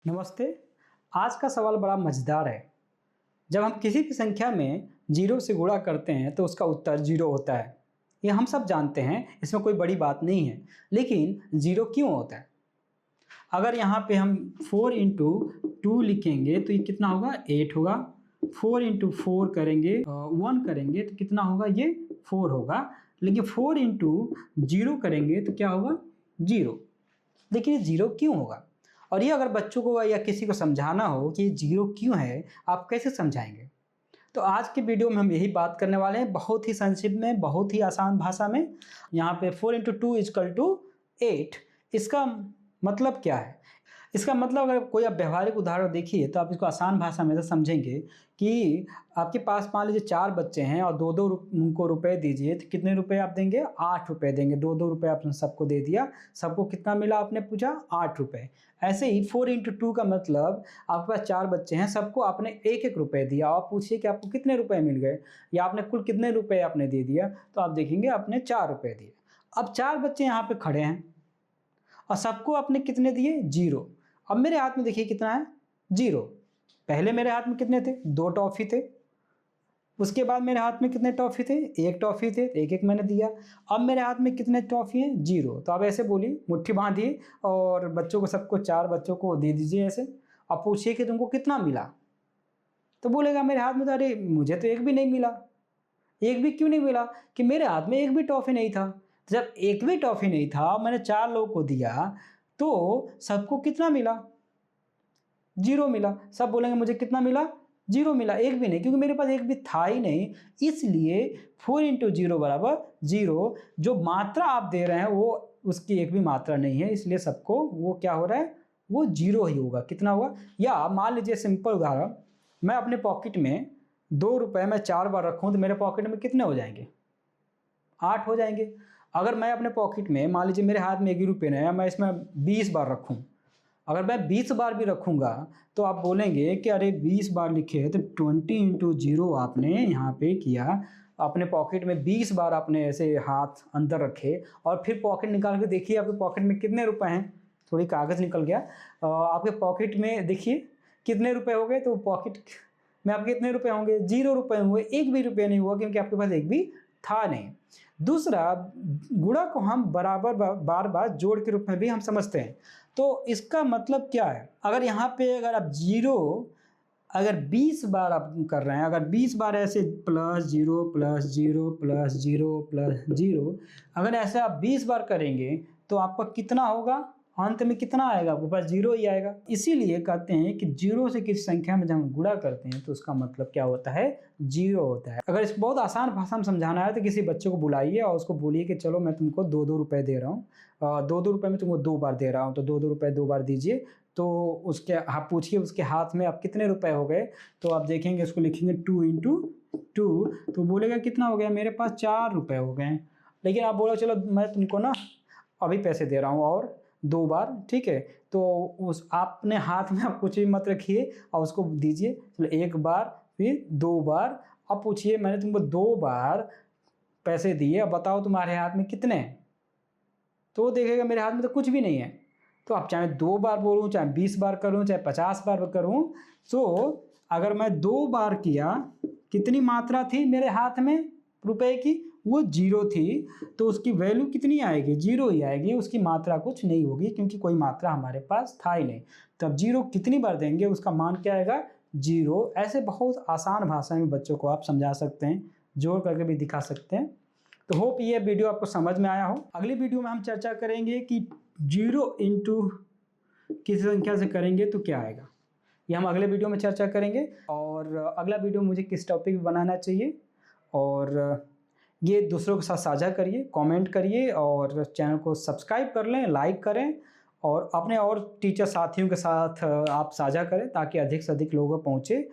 नमस्ते। आज का सवाल बड़ा मज़ेदार है। जब हम किसी भी संख्या में जीरो से गुणा करते हैं तो उसका उत्तर जीरो होता है। ये हम सब जानते हैं, इसमें कोई बड़ी बात नहीं है। लेकिन जीरो क्यों होता है? अगर यहाँ पे हम 4 इंटू 2 लिखेंगे तो ये कितना होगा? 8 होगा। 4 इंटू 4 करेंगे 1 करेंगे तो कितना होगा? ये 4 होगा। लेकिन 4 इंटू 0 करेंगे तो क्या होगा? 0। देखिए जीरो क्यों होगा? और ये अगर बच्चों को या किसी को समझाना हो कि जीरो क्यों है, आप कैसे समझाएंगे? तो आज की वीडियो में हम यही बात करने वाले हैं, बहुत ही संक्षिप्त में, बहुत ही आसान भाषा में। यहाँ पे 4 इंटू 2 इजकल टू 8, इसका मतलब क्या है? इसका मतलब अगर कोई आप व्यवहारिक उदाहरण देखिए तो आप इसको आसान भाषा में ऐसे समझेंगे कि आपके पास मान लीजिए 4 बच्चे हैं और 2-2 उनको रुपए दीजिए तो कितने रुपए आप देंगे? 8 रुपए देंगे। 2-2 रुपए आपने सबको दे दिया। सबको कितना मिला आपने पूछा? 8 रुपए। ऐसे ही 4 इंटू 2 का मतलब आपके पास 4 बच्चे हैं, सबको आपने 1-1 रुपए दिया और पूछिए कि आपको कितने रुपए मिल गए या आपने कुल कितने रुपए आपने दे दिया, तो आप देखेंगे आपने 4 रुपए दिए। अब 4 बच्चे यहाँ पे खड़े हैं और सबको आपने कितने दिए? 0। अब मेरे हाथ में देखिए कितना है? 0। पहले मेरे हाथ में कितने थे? 2 टॉफ़ी थे। उसके बाद मेरे हाथ में कितने टॉफ़ी थे? 1 टॉफ़ी थे, 1-1 मैंने दिया। अब मेरे हाथ में कितने टॉफ़ी हैं? 0। तो आप ऐसे बोलिए, मुट्ठी बाँधिए और बच्चों को, सबको 4 बच्चों को दे दीजिए ऐसे। अब पूछिए कि तुमको कितना मिला? तो बोलेगा मेरे हाथ में तो अरे मुझे तो 1 भी नहीं मिला। 1 भी क्यों नहीं मिला? कि मेरे हाथ में 1 भी टॉफ़ी नहीं था। तो जब 1 भी टॉफ़ी नहीं था, मैंने 4 लोगों को दिया, तो सबको कितना मिला? 0 मिला। सब बोलेंगे मुझे कितना मिला? 0 मिला, 1 भी नहीं, क्योंकि मेरे पास 1 भी था ही नहीं। इसलिए 4 इंटू 0 बराबर 0। जो मात्रा आप दे रहे हैं वो उसकी 1 भी मात्रा नहीं है, इसलिए सबको वो क्या हो रहा है? वो 0 ही होगा। कितना हुआ? या मान लीजिए सिंपल उदाहरण, मैं अपने पॉकेट में 2 रुपए मैं 4 बार रखूँ तो मेरे पॉकेट में कितने हो जाएँगे? 8 हो जाएँगे। अगर मैं अपने पॉकेट में मान लीजिए मेरे हाथ में 1 ही रुपए है, मैं इसमें 20 बार रखूँ, अगर मैं 20 बार भी रखूँगा तो आप बोलेंगे कि अरे 20 बार लिखे तो 20 इंटू 0 आपने यहाँ पे किया। अपने पॉकेट में 20 बार आपने ऐसे हाथ अंदर रखे और फिर पॉकेट निकाल के देखिए आपके पॉकेट में कितने रुपए हैं। थोड़ी कागज़ निकल गया। आपके पॉकेट में देखिए कितने रुपए हो गए, तो पॉकेट में आपके कितने रुपए होंगे? 0 रुपए हुए, 1 भी रुपया नहीं हुआ, क्योंकि आपके पास 1 भी था नहीं। दूसरा, गुणा को हम बराबर बार-बार जोड़ के रूप में भी हम समझते हैं। तो इसका मतलब क्या है? अगर यहाँ पे अगर आप 0 अगर 20 बार आप कर रहे हैं, अगर 20 बार ऐसे प्लस 0 प्लस 0 प्लस 0 प्लस 0, अगर ऐसे आप 20 बार करेंगे तो आपका कितना होगा? अंत में कितना आएगा? आपके पास 0 ही आएगा। इसीलिए कहते हैं कि 0 से किसी संख्या में जब हम गुणा करते हैं तो उसका मतलब क्या होता है? 0 होता है। अगर इसको बहुत आसान भाषा में समझाना है तो किसी बच्चे को बुलाइए और उसको बोलिए कि चलो मैं तुमको 2-2 रुपए दे रहा हूँ, 2-2 रुपए में तुमको 2 बार दे रहा हूँ, तो 2-2 रुपए 2 बार दीजिए। तो उसके आप पूछिए उसके हाथ में अब कितने रुपए हो गए, तो आप देखेंगे उसको लिखेंगे 2 इंटू 2, तो बोलेगा कितना हो गया? मेरे पास 4 रुपए हो गए। लेकिन आप बोलो चलो मैं तुमको ना अभी पैसे दे रहा हूँ और 2 बार, ठीक है? तो उस आपने हाथ में आप कुछ भी मत रखिए और उसको दीजिए। चलो 1 बार, फिर 2 बार। अब पूछिए मैंने तुमको 2 बार पैसे दिए, अब बताओ तुम्हारे हाथ में कितने हैं? तो वो देखेगा मेरे हाथ में तो कुछ भी नहीं है। तो अब चाहे 2 बार बोलूँ, चाहे 20 बार करूँ, चाहे 50 बार करूँ, तो अगर मैं 2 बार किया, कितनी मात्रा थी मेरे हाथ में रुपए की? वो 0 थी, तो उसकी वैल्यू कितनी आएगी? 0 ही आएगी, उसकी मात्रा कुछ नहीं होगी, क्योंकि कोई मात्रा हमारे पास था ही नहीं। तो अब 0 कितनी बार देंगे उसका मान क्या आएगा? 0। ऐसे बहुत आसान भाषा में बच्चों को आप समझा सकते हैं, जोड़ करके भी दिखा सकते हैं। तो होप ये वीडियो आपको समझ में आया हो। अगली वीडियो में हम चर्चा करेंगे कि 0 इंटू किसी संख्या से करेंगे तो क्या आएगा। ये हम अगले वीडियो में चर्चा करेंगे। और अगला वीडियो मुझे किस टॉपिक पे बनाना चाहिए, और ये दूसरों के साथ साझा करिए, कमेंट करिए और चैनल को सब्सक्राइब कर लें, लाइक करें और अपने और टीचर साथियों के साथ आप साझा करें ताकि अधिक से अधिक लोगों को पहुँचे।